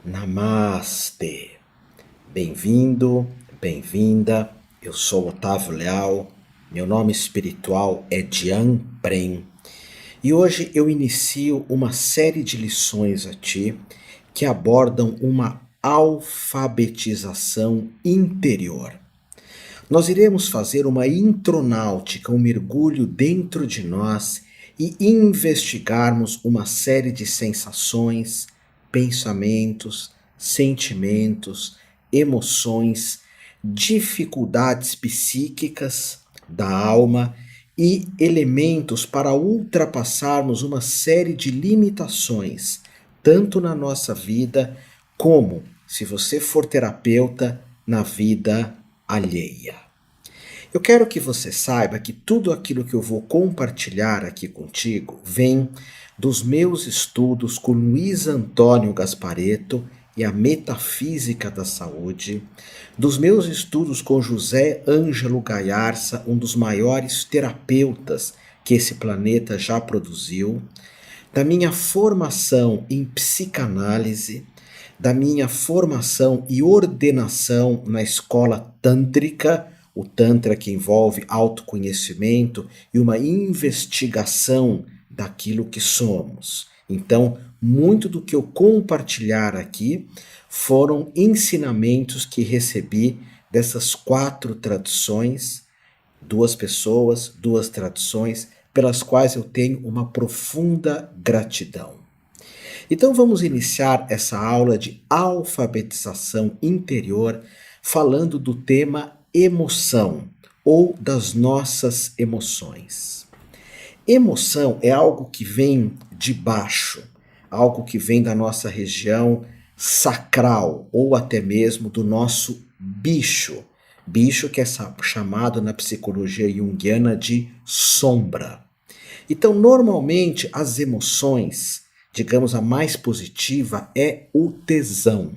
Namastê. Bem-vindo, bem-vinda. Eu sou Otávio Leal. Meu nome espiritual é Dian Prem. E hoje eu inicio uma série de lições a ti que abordam uma alfabetização interior. Nós iremos fazer uma intronáutica, um mergulho dentro de nós e investigarmos uma série de sensações, pensamentos, sentimentos, emoções, dificuldades psíquicas da alma e elementos para ultrapassarmos uma série de limitações, tanto na nossa vida como, se você for terapeuta, na vida alheia. Eu quero que você saiba que tudo aquilo que eu vou compartilhar aqui contigo vem dos meus estudos com Luiz Antônio Gasparetto e a Metafísica da Saúde, dos meus estudos com José Ângelo Gaiarsa, um dos maiores terapeutas que esse planeta já produziu, da minha formação em psicanálise, da minha formação e ordenação na escola tântrica, o Tantra que envolve autoconhecimento e uma investigação daquilo que somos. Então, muito do que eu compartilhar aqui foram ensinamentos que recebi dessas 4 tradições, 2 pessoas, 2 tradições, pelas quais eu tenho uma profunda gratidão. Então vamos iniciar essa aula de alfabetização interior falando do tema emoção ou das nossas emoções. Emoção é algo que vem de baixo, algo que vem da nossa região sacral ou até mesmo do nosso bicho. Bicho que é chamado na psicologia junguiana de sombra. Então, normalmente, as emoções, digamos, a mais positiva é o tesão.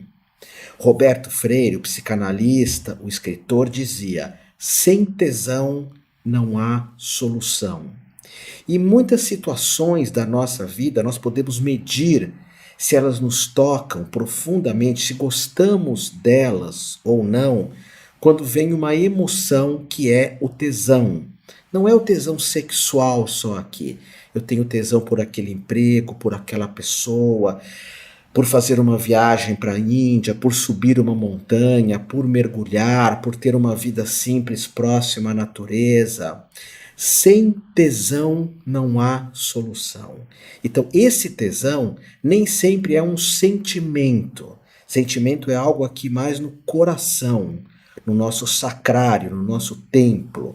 Roberto Freire, o psicanalista, o escritor, dizia: sem tesão não há solução. E muitas situações da nossa vida nós podemos medir se elas nos tocam profundamente, se gostamos delas ou não, quando vem uma emoção que é o tesão. Não é o tesão sexual só aqui. Eu tenho tesão por aquele emprego, por aquela pessoa, por fazer uma viagem para a Índia, por subir uma montanha, por mergulhar, por ter uma vida simples próxima à natureza. Sem tesão não há solução. Então, esse tesão nem sempre é um sentimento. Sentimento é algo aqui mais no coração, no nosso sacrário, no nosso templo.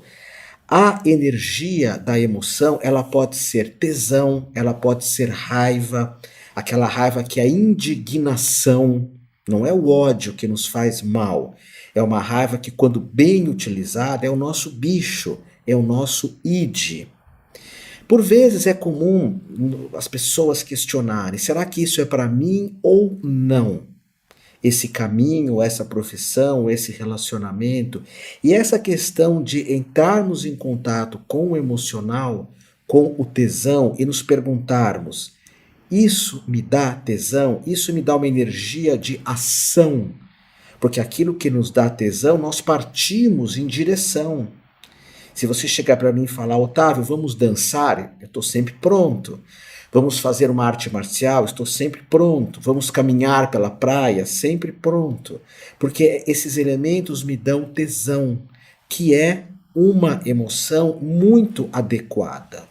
A energia da emoção, ela pode ser tesão, ela pode ser raiva, aquela raiva que é a indignação, não é o ódio que nos faz mal, é uma raiva que, quando bem utilizada, é o nosso bicho, é o nosso id. Por vezes é comum as pessoas questionarem: será que isso é para mim ou não? Esse caminho, essa profissão, esse relacionamento. E essa questão de entrarmos em contato com o emocional, com o tesão e nos perguntarmos: isso me dá tesão? Isso me dá uma energia de ação? Porque aquilo que nos dá tesão, nós partimos em direção. Se você chegar para mim e falar: Otávio, vamos dançar, eu estou sempre pronto. Vamos fazer uma arte marcial, estou sempre pronto. Vamos caminhar pela praia, sempre pronto. Porque esses elementos me dão tesão, que é uma emoção muito adequada.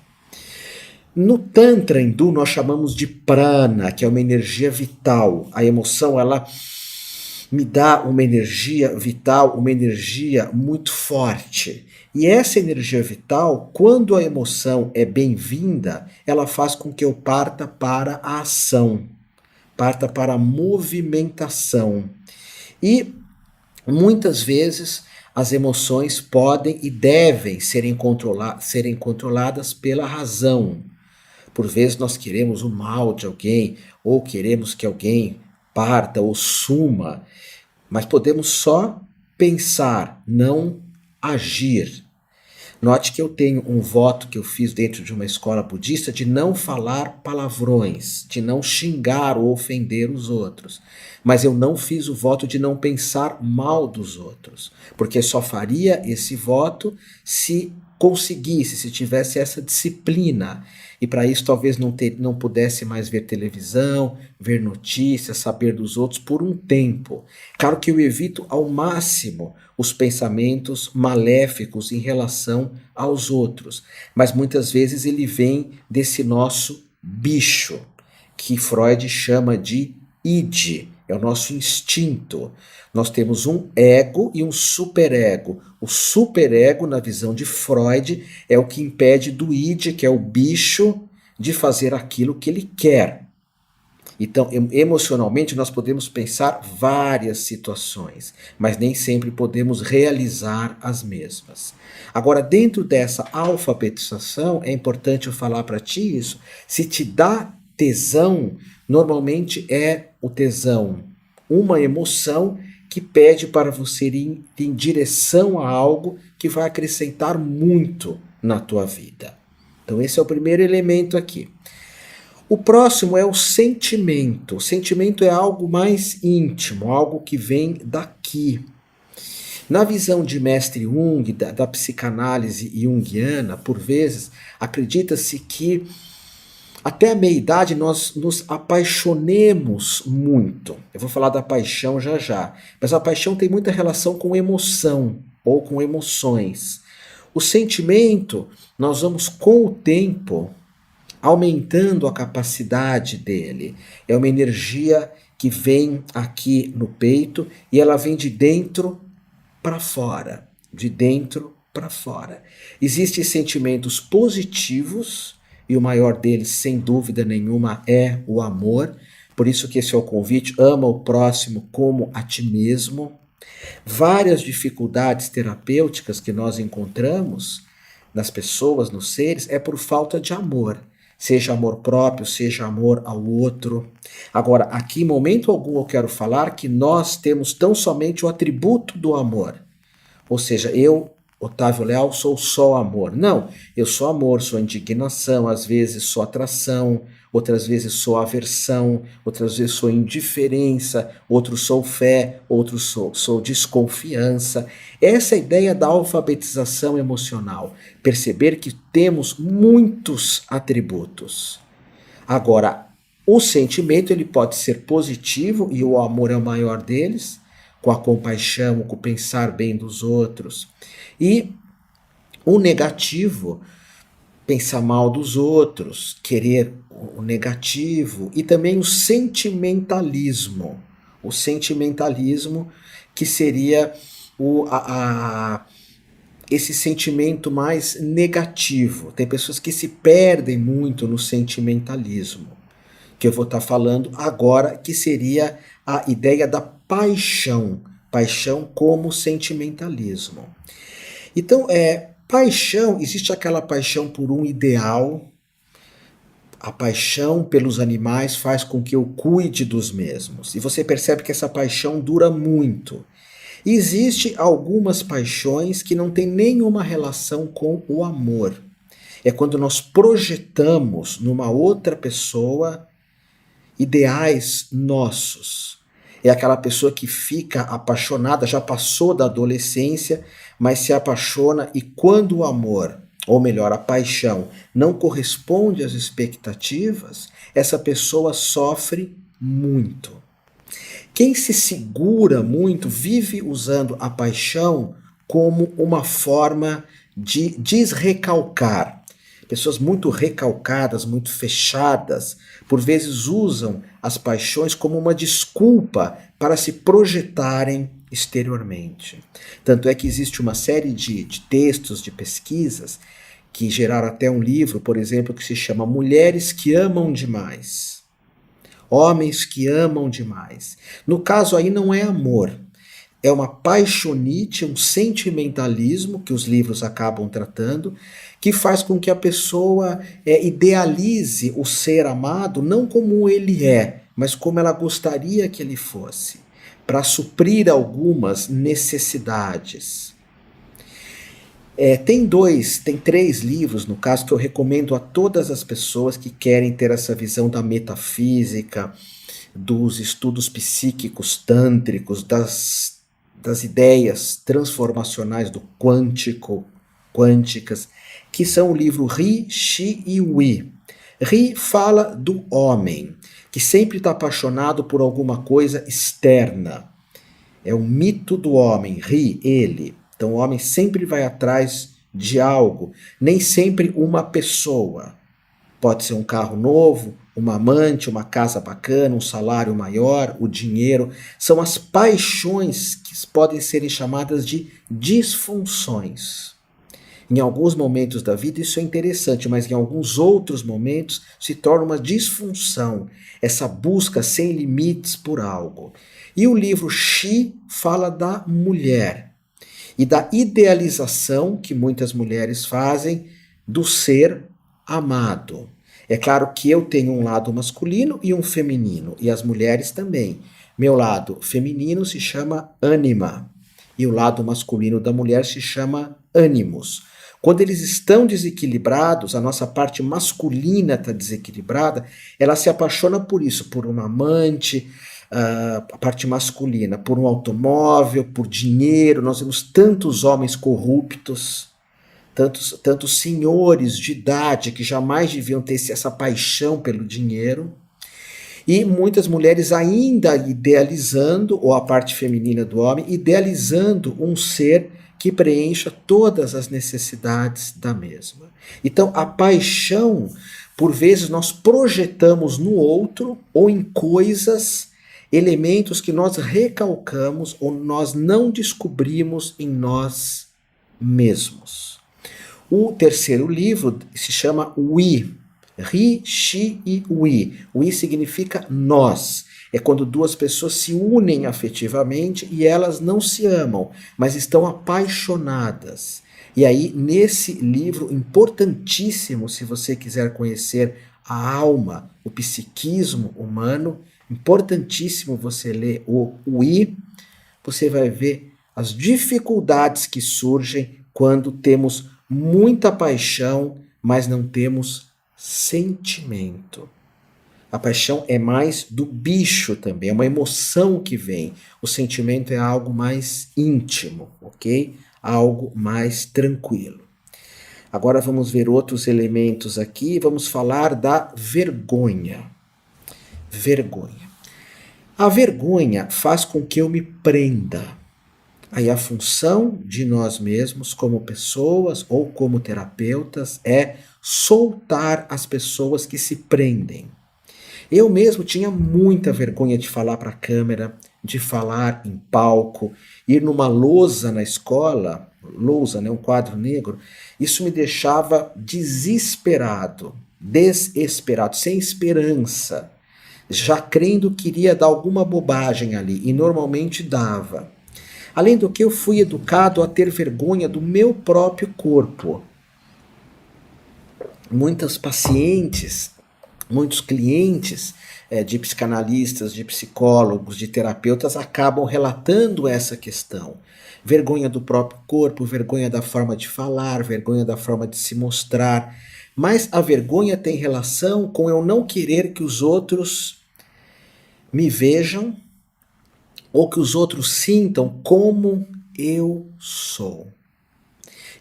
No Tantra hindu nós chamamos de prana, que é uma energia vital. A emoção, ela me dá uma energia vital, uma energia muito forte. E essa energia vital, quando a emoção é bem-vinda, ela faz com que eu parta para a ação, parta para a movimentação. E muitas vezes as emoções podem e devem serem controladas pela razão. Por vezes nós queremos o mal de alguém, ou queremos que alguém parta ou suma, mas podemos só pensar, não agir. Note que eu tenho um voto que eu fiz dentro de uma escola budista de não falar palavrões, de não xingar ou ofender os outros. Mas eu não fiz o voto de não pensar mal dos outros, porque só faria esse voto se conseguisse, se tivesse essa disciplina. E para isso talvez não pudesse mais ver televisão, ver notícias, saber dos outros por um tempo. Claro que eu evito ao máximo os pensamentos maléficos em relação aos outros, mas muitas vezes ele vem desse nosso bicho, que Freud chama de id, é o nosso instinto. Nós temos um ego e um superego. O superego, na visão de Freud, é o que impede do id, que é o bicho, de fazer aquilo que ele quer. Então, emocionalmente, nós podemos pensar várias situações, mas nem sempre podemos realizar as mesmas. Agora, dentro dessa alfabetização, é importante eu falar para ti isso. Se te dá tesão, normalmente é o tesão, uma emoção que pede para você ir em direção a algo que vai acrescentar muito na tua vida. Então, esse é o primeiro elemento aqui. O próximo é o sentimento. O sentimento é algo mais íntimo, algo que vem daqui. Na visão de mestre Jung, da psicanálise junguiana, por vezes, acredita-se que até a meia-idade nós nos apaixonemos muito. Eu vou falar da paixão já já, mas a paixão tem muita relação com emoção ou com emoções. O sentimento, nós vamos com o tempo aumentando a capacidade dele. É uma energia que vem aqui no peito e ela vem de dentro para fora, de dentro para fora. Existem sentimentos positivos e o maior deles, sem dúvida nenhuma, é o amor. Por isso que esse é o convite, ama o próximo como a ti mesmo. Várias dificuldades terapêuticas que nós encontramos nas pessoas, nos seres, é por falta de amor. Seja amor próprio, seja amor ao outro. Agora, aqui em momento algum eu quero falar que nós temos tão somente o atributo do amor. Ou seja, eu, Otávio Leal, sou só amor. Não, eu sou amor, sou indignação, às vezes sou atração, outras vezes sou aversão, outras vezes sou indiferença, outros sou fé, outros sou desconfiança. Essa é a ideia da alfabetização emocional. Perceber que temos muitos atributos. Agora, o sentimento ele pode ser positivo e o amor é o maior deles, com a compaixão, com o pensar bem dos outros. E o negativo, pensar mal dos outros, querer o negativo, e também o sentimentalismo. O sentimentalismo que seria esse sentimento mais negativo. Tem pessoas que se perdem muito no sentimentalismo, que eu vou estar falando agora, que seria a ideia da paixão. Paixão como sentimentalismo. Então, paixão, existe aquela paixão por um ideal. A paixão pelos animais faz com que eu cuide dos mesmos. E você percebe que essa paixão dura muito. Existem algumas paixões que não têm nenhuma relação com o amor. É quando nós projetamos numa outra pessoa ideais nossos. É aquela pessoa que fica apaixonada, já passou da adolescência, mas se apaixona e quando o amor, ou melhor, a paixão, não corresponde às expectativas, essa pessoa sofre muito. Quem se segura muito vive usando a paixão como uma forma de desrecalcar. Pessoas muito recalcadas, muito fechadas, por vezes usam as paixões como uma desculpa para se projetarem exteriormente. Tanto é que existe uma série de textos, de pesquisas, que geraram até um livro, por exemplo, que se chama Mulheres que Amam Demais. Homens que amam demais. No caso aí não é amor, é uma paixonite, um sentimentalismo que os livros acabam tratando, que faz com que a pessoa idealize o ser amado não como ele é, mas como ela gostaria que ele fosse, para suprir algumas necessidades. Tem três livros, no caso, que eu recomendo a todas as pessoas que querem ter essa visão da metafísica, dos estudos psíquicos tântricos, das ideias transformacionais do quânticas, que são o livro Ri, Xi e Wi. Ri fala do homem, que sempre está apaixonado por alguma coisa externa. É o mito do homem, Ri, ele. Então o homem sempre vai atrás de algo, nem sempre uma pessoa. Pode ser um carro novo, uma amante, uma casa bacana, um salário maior, o dinheiro. São as paixões que podem ser chamadas de disfunções. Em alguns momentos da vida isso é interessante, mas em alguns outros momentos se torna uma disfunção, essa busca sem limites por algo. E o livro Xi fala da mulher e da idealização que muitas mulheres fazem do ser amado. É claro que eu tenho um lado masculino e um feminino, e as mulheres também. Meu lado feminino se chama ânima, e o lado masculino da mulher se chama ânimos. Quando eles estão desequilibrados, a nossa parte masculina está desequilibrada, ela se apaixona por isso, por uma amante, a parte masculina, por um automóvel, por dinheiro. Nós vemos tantos homens corruptos, tantos senhores de idade que jamais deviam ter essa paixão pelo dinheiro, e muitas mulheres ainda idealizando, ou a parte feminina do homem, idealizando um ser que preencha todas as necessidades da mesma. Então, a paixão, por vezes, nós projetamos no outro ou em coisas, elementos que nós recalcamos ou nós não descobrimos em nós mesmos. O terceiro livro se chama Wi, Ri, Xi e Wi. Wi significa nós. É quando duas pessoas se unem afetivamente e elas não se amam, mas estão apaixonadas. E aí, nesse livro importantíssimo, se você quiser conhecer a alma, o psiquismo humano, importantíssimo você ler o Wi, você vai ver as dificuldades que surgem quando temos muita paixão, mas não temos sentimento. A paixão é mais do bicho também, é uma emoção que vem. O sentimento é algo mais íntimo, ok? Algo mais tranquilo. Agora vamos ver outros elementos aqui, vamos falar da vergonha. Vergonha. A vergonha faz com que eu me prenda. Aí a função de nós mesmos, como pessoas ou como terapeutas, é soltar as pessoas que se prendem. Eu mesmo tinha muita vergonha de falar para a câmera, de falar em palco, ir numa lousa na escola, lousa, né, um quadro negro, isso me deixava desesperado, desesperado, sem esperança, já crendo que iria dar alguma bobagem ali, e normalmente dava. Além do que, eu fui educado a ter vergonha do meu próprio corpo. Muitas pacientes, muitos clientes de psicanalistas, de psicólogos, de terapeutas acabam relatando essa questão. Vergonha do próprio corpo, vergonha da forma de falar, vergonha da forma de se mostrar. Mas a vergonha tem relação com eu não querer que os outros me vejam ou que os outros sintam como eu sou.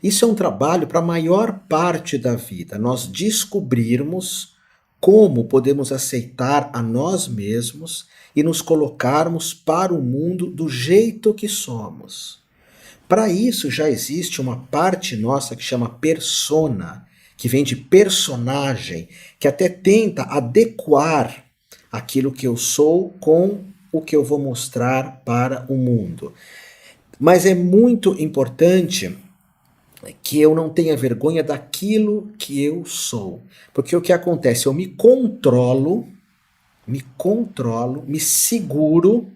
Isso é um trabalho para a maior parte da vida, nós descobrirmos como podemos aceitar a nós mesmos e nos colocarmos para o mundo do jeito que somos. Para isso já existe uma parte nossa que chama persona, que vem de personagem, que até tenta adequar aquilo que eu sou com o que eu vou mostrar para o mundo. Mas é muito importante que eu não tenha vergonha daquilo que eu sou. Porque o que acontece? Eu me controlo, me seguro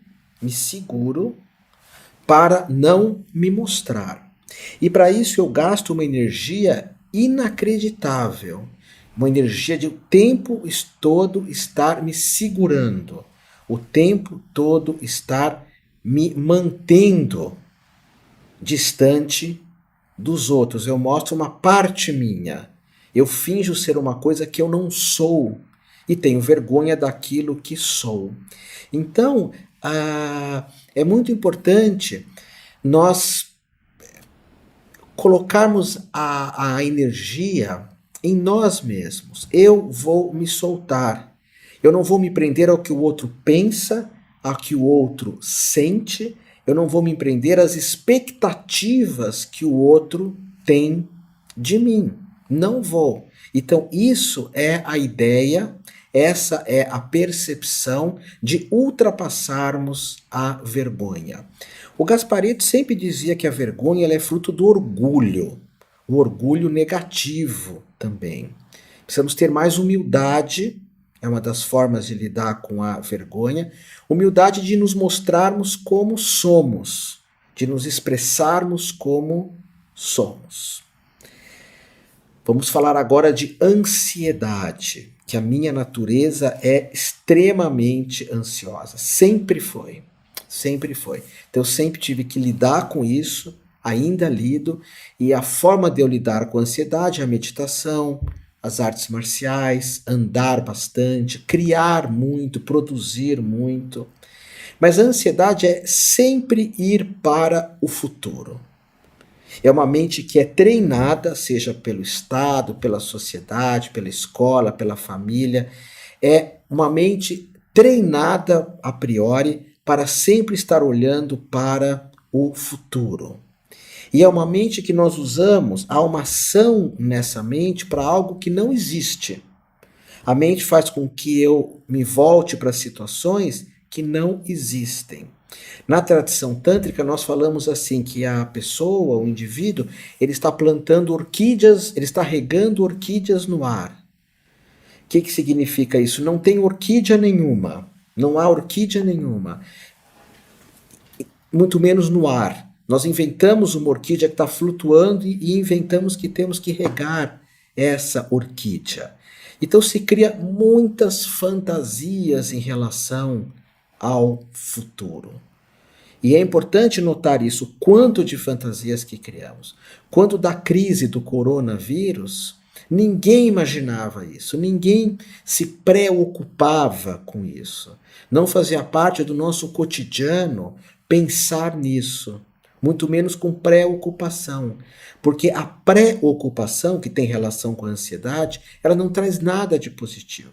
para não me mostrar. E para isso eu gasto uma energia inacreditável, uma energia de o tempo todo estar me segurando, o tempo todo estar me mantendo distante dos outros, eu mostro uma parte minha. Eu finjo ser uma coisa que eu não sou e tenho vergonha daquilo que sou. Então, é muito importante nós colocarmos a energia em nós mesmos. Eu vou me soltar. Eu não vou me prender ao que o outro pensa, ao que o outro sente. Eu não vou me prender às expectativas que o outro tem de mim. Não vou. Então, isso é a ideia, essa é a percepção de ultrapassarmos a vergonha. O Gasparetto sempre dizia que a vergonha ela é fruto do orgulho, o orgulho negativo também. Precisamos ter mais humildade, é uma das formas de lidar com a vergonha, humildade de nos mostrarmos como somos, de nos expressarmos como somos. Vamos falar agora de ansiedade, que a minha natureza é extremamente ansiosa, sempre foi. Sempre foi. Então eu sempre tive que lidar com isso, ainda lido, e a forma de eu lidar com a ansiedade é a meditação, as artes marciais, andar bastante, criar muito, produzir muito. Mas a ansiedade é sempre ir para o futuro. É uma mente que é treinada, seja pelo Estado, pela sociedade, pela escola, pela família. É uma mente treinada a priori para sempre estar olhando para o futuro. E é uma mente que nós usamos, há uma ação nessa mente para algo que não existe. A mente faz com que eu me volte para situações que não existem. Na tradição tântrica, nós falamos assim, que a pessoa, o indivíduo, ele está plantando orquídeas, ele está regando orquídeas no ar. O que significa isso? Não tem orquídea nenhuma, não há orquídea nenhuma, muito menos no ar. Nós inventamos uma orquídea que está flutuando e inventamos que temos que regar essa orquídea. Então se cria muitas fantasias em relação ao futuro. E é importante notar isso, quanto de fantasias que criamos. Quando da crise do coronavírus, ninguém imaginava isso, ninguém se preocupava com isso. Não fazia parte do nosso cotidiano pensar nisso, muito menos com preocupação. Porque a preocupação, que tem relação com a ansiedade, ela não traz nada de positivo.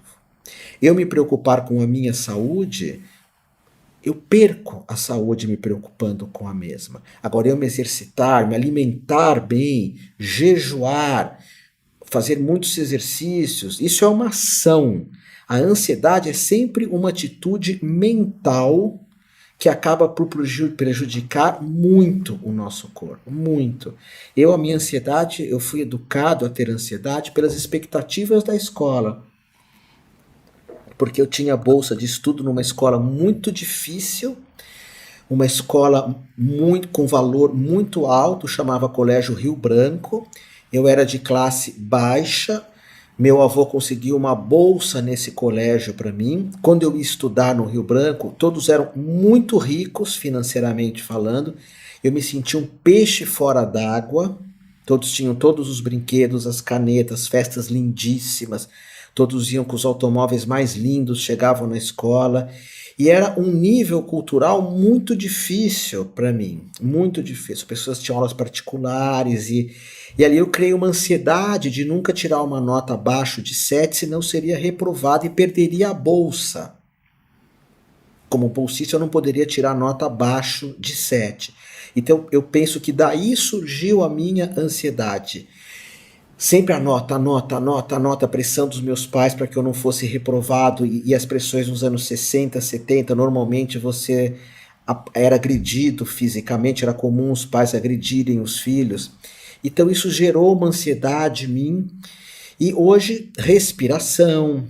Eu me preocupar com a minha saúde, eu perco a saúde me preocupando com a mesma. Agora, eu me exercitar, me alimentar bem, jejuar, fazer muitos exercícios, isso é uma ação. A ansiedade é sempre uma atitude mental que acaba por prejudicar muito o nosso corpo, muito. A minha ansiedade, eu fui educado a ter ansiedade pelas expectativas da escola. Porque eu tinha bolsa de estudo numa escola muito difícil, uma escola com valor muito alto, chamava Colégio Rio Branco. Eu era de classe baixa, meu avô conseguiu uma bolsa nesse colégio para mim. Quando eu ia estudar no Rio Branco, todos eram muito ricos financeiramente falando. Eu me sentia um peixe fora d'água. Todos tinham todos os brinquedos, as canetas, festas lindíssimas. Todos iam com os automóveis mais lindos, chegavam na escola. E era um nível cultural muito difícil para mim, muito difícil. As pessoas tinham aulas particulares e ali eu criei uma ansiedade de nunca tirar uma nota abaixo de 7, senão seria reprovado e perderia a bolsa. Como bolsista eu não poderia tirar nota abaixo de 7. Então eu penso que daí surgiu a minha ansiedade. Sempre anota, a pressão dos meus pais para que eu não fosse reprovado e as pressões nos anos 60, 70, normalmente você era agredido fisicamente, era comum os pais agredirem os filhos. Então isso gerou uma ansiedade em mim e hoje respiração,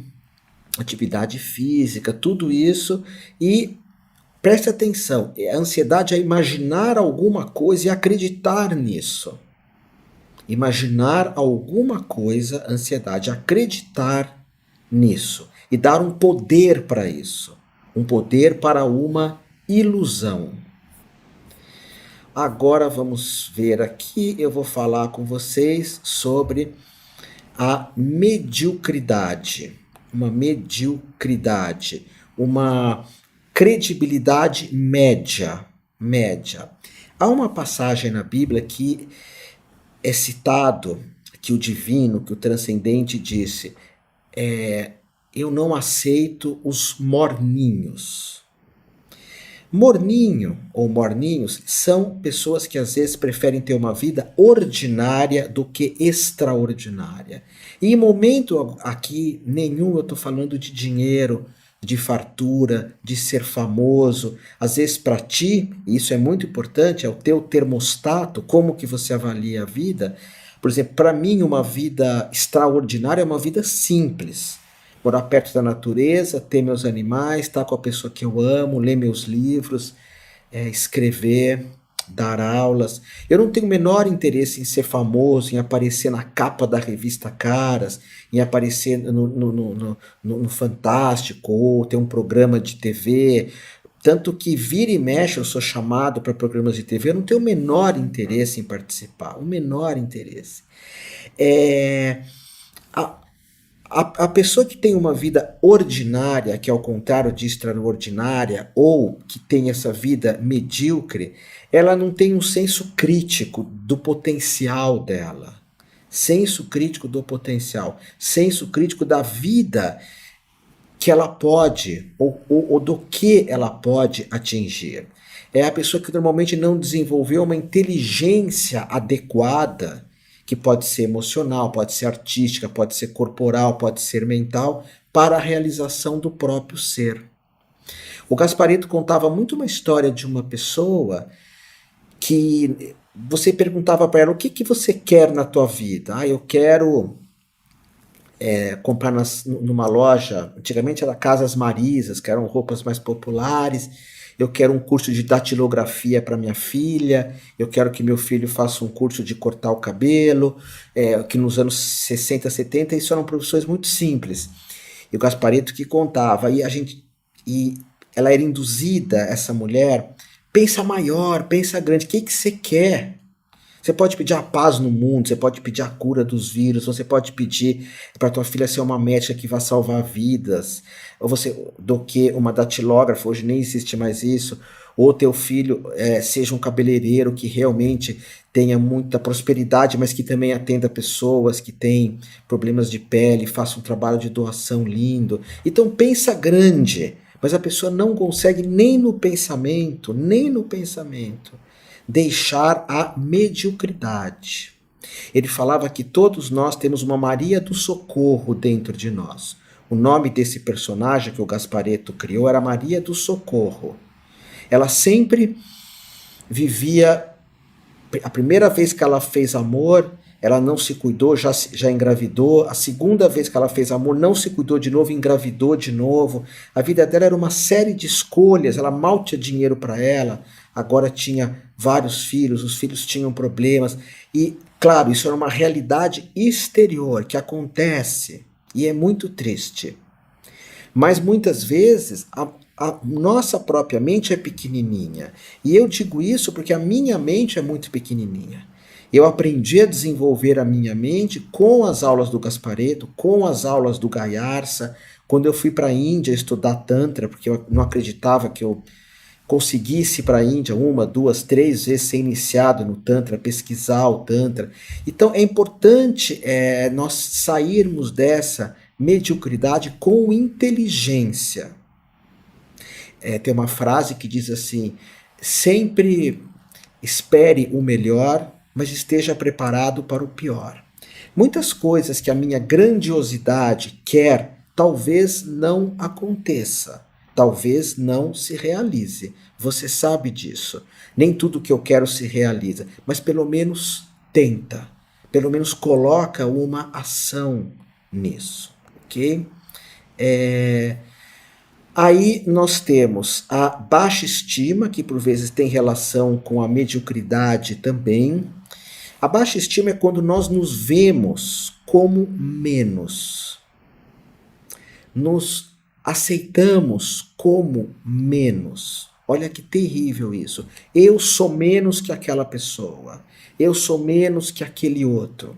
atividade física, tudo isso e preste atenção, a ansiedade é imaginar alguma coisa e acreditar nisso. Imaginar alguma coisa, ansiedade, acreditar nisso e dar um poder para isso, um poder para uma ilusão. Agora vamos ver aqui, eu vou falar com vocês sobre a mediocridade. Uma mediocridade, uma credibilidade média, média. Há uma passagem na Bíblia que é citado que o divino, que o transcendente disse, eu não aceito os morninhos. Morninho ou morninhos são pessoas que às vezes preferem ter uma vida ordinária do que extraordinária. E em momento aqui nenhum eu estou falando de dinheiro, de fartura, de ser famoso. Às vezes para ti, e isso é muito importante, é o teu termostato, como que você avalia a vida. Por exemplo, para mim uma vida extraordinária é uma vida simples. Morar perto da natureza, ter meus animais, estar com a pessoa que eu amo, ler meus livros, escrever, dar aulas. Eu não tenho o menor interesse em ser famoso, em aparecer na capa da revista Caras, em aparecer no Fantástico, ou ter um programa de TV. Tanto que vira e mexe eu sou chamado para programas de TV, eu não tenho o menor interesse em participar, o menor interesse. A pessoa que tem uma vida ordinária, que é ao contrário de extraordinária, ou que tem essa vida medíocre, ela não tem um senso crítico do potencial dela. Senso crítico do potencial. Senso crítico da vida que ela pode, ou do que ela pode atingir. É a pessoa que normalmente não desenvolveu uma inteligência adequada, que pode ser emocional, pode ser artística, pode ser corporal, pode ser mental, para a realização do próprio ser. O Gasparetto contava muito uma história de uma pessoa que você perguntava para ela, o que você quer na tua vida? Eu quero comprar numa loja, antigamente era Casas Marisas, que eram roupas mais populares. Eu quero um curso de datilografia para minha filha, eu quero que meu filho faça um curso de cortar o cabelo, que nos anos 60, 70 isso eram profissões muito simples. E o Gasparetto que contava, e ela era induzida, essa mulher, pensa maior, pensa grande, o que você quer? Você pode pedir a paz no mundo, você pode pedir a cura dos vírus, você pode pedir para tua filha ser uma médica que vai salvar vidas, ou do que uma datilógrafa, hoje nem existe mais isso, ou teu filho seja um cabeleireiro que realmente tenha muita prosperidade, mas que também atenda pessoas que têm problemas de pele, faça um trabalho de doação lindo. Então pensa grande, mas a pessoa não consegue nem no pensamento, deixar a mediocridade. Ele falava que todos nós temos uma Maria do Socorro dentro de nós. O nome desse personagem que o Gasparetto criou era Maria do Socorro. Ela sempre vivia... A primeira vez que ela fez amor, ela não se cuidou, já engravidou. A segunda vez que ela fez amor, não se cuidou de novo, engravidou de novo. A vida dela era uma série de escolhas, ela mal tinha dinheiro para ela, agora tinha vários filhos, os filhos tinham problemas. E, claro, isso era uma realidade exterior que acontece e é muito triste. Mas muitas vezes a nossa própria mente é pequenininha. E eu digo isso porque a minha mente é muito pequenininha. Eu aprendi a desenvolver a minha mente com as aulas do Gasparetto, com as aulas do Gayarsa, quando eu fui para a Índia estudar Tantra, porque eu não acreditava que eu conseguisse ir para a Índia 1, 2, 3 vezes ser iniciado no Tantra, pesquisar o Tantra. Então é importante nós sairmos dessa mediocridade com inteligência. Tem uma frase que diz assim, sempre espere o melhor, mas esteja preparado para o pior. Muitas coisas que a minha grandiosidade quer, talvez não aconteça, talvez não se realize. Você sabe disso. Nem tudo que eu quero se realiza, mas pelo menos tenta, pelo menos coloca uma ação nisso, ok? Aí nós temos a baixa estima, que por vezes tem relação com a mediocridade também. A baixa estima é quando nós nos vemos como menos. Nos aceitamos como menos. Olha que terrível isso. Eu sou menos que aquela pessoa. Eu sou menos que aquele outro.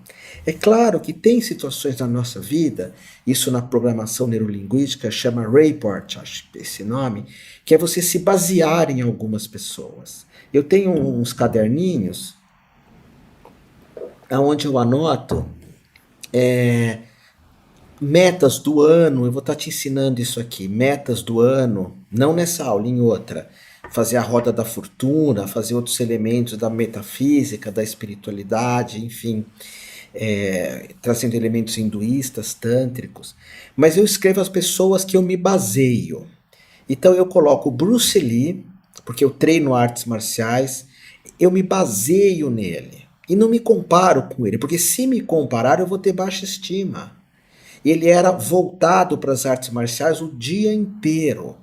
É claro que tem situações na nossa vida, isso na programação neurolinguística chama Rayport, acho que é esse nome, que é você se basear em algumas pessoas. Eu tenho uns caderninhos onde eu anoto metas do ano, eu vou estar te ensinando isso aqui, metas do ano, não nessa aula, em outra. Fazer a roda da fortuna, fazer outros elementos da metafísica, da espiritualidade, enfim, trazendo elementos hinduístas, tântricos. Mas eu escrevo as pessoas que eu me baseio. Então eu coloco Bruce Lee, porque eu treino artes marciais, eu me baseio nele. E não me comparo com ele, porque se me comparar eu vou ter baixa estima. Ele era voltado para as artes marciais o dia inteiro.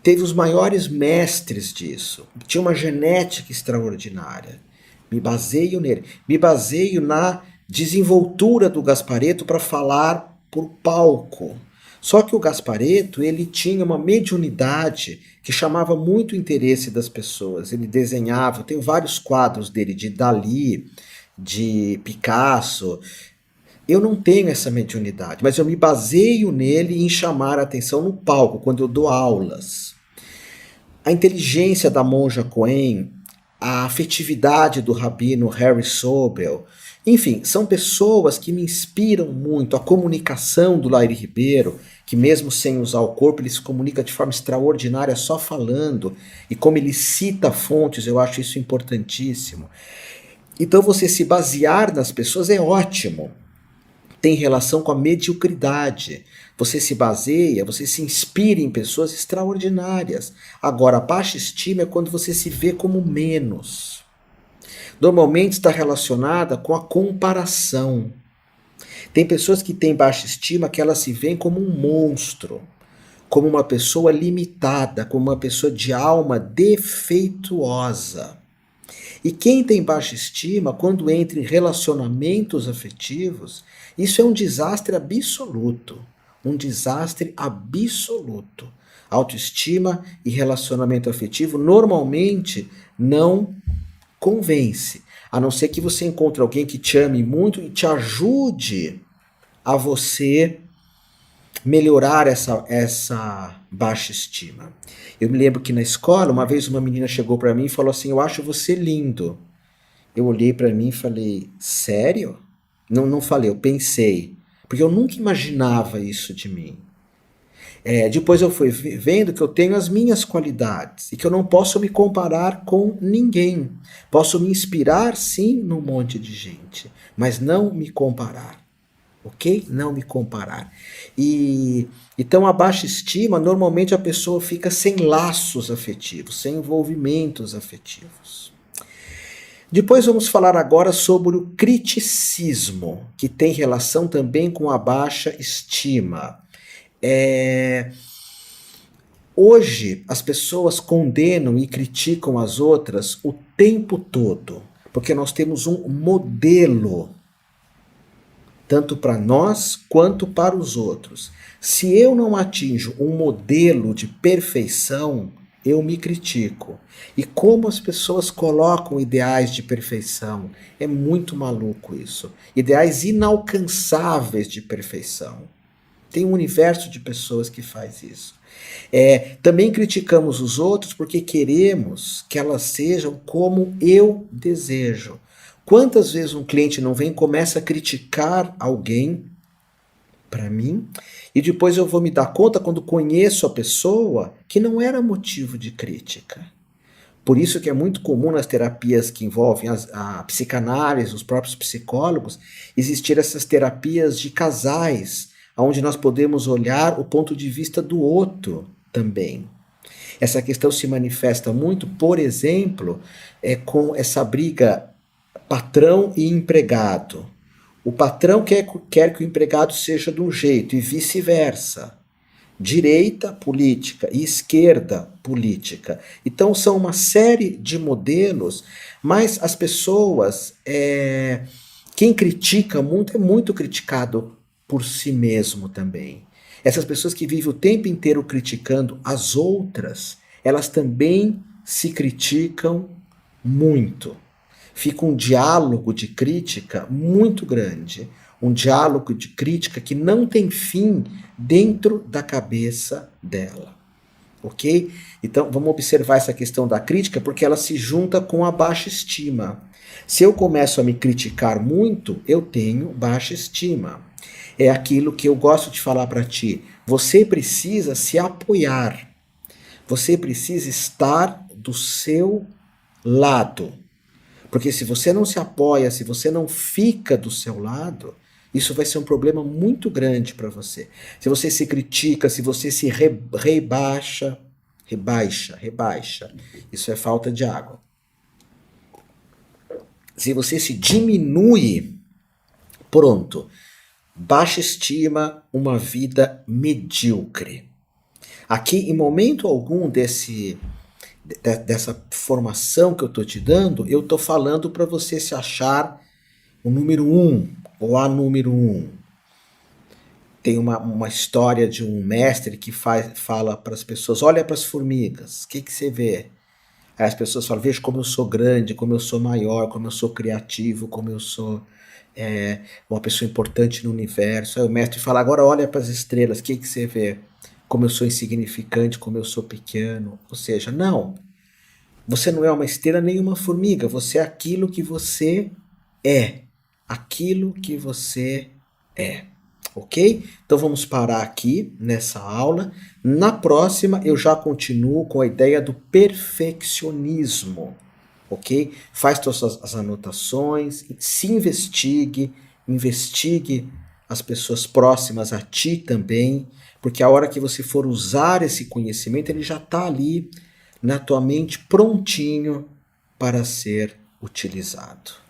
Teve os maiores mestres disso. Tinha uma genética extraordinária. Me baseio nele. Me baseio na desenvoltura do Gasparetto para falar por palco. Só que o Gasparetto, ele tinha uma mediunidade que chamava muito o interesse das pessoas. Ele desenhava, eu tenho vários quadros dele, de Dalí, de Picasso. Eu não tenho essa mediunidade, mas eu me baseio nele em chamar a atenção no palco, quando eu dou aulas. A inteligência da monja Cohen, a afetividade do rabino Harry Sobel, enfim, são pessoas que me inspiram muito. A comunicação do Lairi Ribeiro, que mesmo sem usar o corpo, ele se comunica de forma extraordinária só falando, e como ele cita fontes, eu acho isso importantíssimo. Então você se basear nas pessoas é ótimo. Tem relação com a mediocridade. Você se baseia, você se inspira em pessoas extraordinárias. Agora, a baixa estima é quando você se vê como menos. Normalmente está relacionada com a comparação. Tem pessoas que têm baixa estima que elas se veem como um monstro, como uma pessoa limitada, como uma pessoa de alma defeituosa. E quem tem baixa estima, quando entra em relacionamentos afetivos, isso é um desastre absoluto. Um desastre absoluto. Autoestima e relacionamento afetivo normalmente não convence. A não ser que você encontre alguém que te ame muito e te ajude a você melhorar essa baixa estima. Eu me lembro que na escola, uma vez uma menina chegou para mim e falou assim: eu acho você lindo. Eu olhei para mim e falei: sério? Não falei, eu pensei. Porque eu nunca imaginava isso de mim. Depois eu fui vendo que eu tenho as minhas qualidades e que eu não posso me comparar com ninguém. Posso me inspirar, sim, num monte de gente, mas não me comparar. Ok? Não me comparar. E então a baixa estima, normalmente a pessoa fica sem laços afetivos, sem envolvimentos afetivos. Depois vamos falar agora sobre o criticismo, que tem relação também com a baixa estima. Hoje as pessoas condenam e criticam as outras o tempo todo, porque nós temos um modelo tanto para nós quanto para os outros. Se eu não atinjo um modelo de perfeição, eu me critico. E como as pessoas colocam ideais de perfeição? É muito maluco isso. Ideais inalcançáveis de perfeição. Tem um universo de pessoas que faz isso. Também criticamos os outros porque queremos que elas sejam como eu desejo. Quantas vezes um cliente não vem e começa a criticar alguém para mim, e depois eu vou me dar conta, quando conheço a pessoa, que não era motivo de crítica. Por isso que é muito comum nas terapias que envolvem a psicanálise, os próprios psicólogos, existir essas terapias de casais, onde nós podemos olhar o ponto de vista do outro também. Essa questão se manifesta muito, por exemplo, com essa briga patrão e empregado. O patrão quer que o empregado seja de um jeito e vice-versa. Direita política e esquerda política. Então são uma série de modelos, mas as pessoas, quem critica muito é muito criticado por si mesmo também. Essas pessoas que vivem o tempo inteiro criticando as outras, elas também se criticam muito. Fica um diálogo de crítica muito grande, um diálogo de crítica que não tem fim dentro da cabeça dela. Ok? Então vamos observar essa questão da crítica, porque ela se junta com a baixa estima. Se eu começo a me criticar muito, eu tenho baixa estima. É aquilo que eu gosto de falar para ti. Você precisa se apoiar. Você precisa estar do seu lado. Porque se você não se apoia, se você não fica do seu lado, isso vai ser um problema muito grande para você. Se você se critica, se você se rebaixa, isso é falta de água. Se você se diminui, pronto, baixa estima, uma vida medíocre. Aqui, em momento algum dessa formação que eu estou te dando, eu estou falando para você se achar o número 1 ou a número 1. Tem uma história de um mestre que fala para as pessoas, olha para as formigas, o que você vê? Aí as pessoas falam, veja como eu sou grande, como eu sou maior, como eu sou criativo, como eu sou uma pessoa importante no universo. Aí o mestre fala, agora olha para as estrelas, o que você vê? Como eu sou insignificante, como eu sou pequeno. Ou seja, não, você não é uma estrela nem uma formiga, você é aquilo que você é. Aquilo que você é. Ok? Então vamos parar aqui nessa aula. Na próxima eu já continuo com a ideia do perfeccionismo. Ok? Faz todas as anotações, se investigue as pessoas próximas a ti também, porque a hora que você for usar esse conhecimento, ele já está ali na tua mente prontinho para ser utilizado.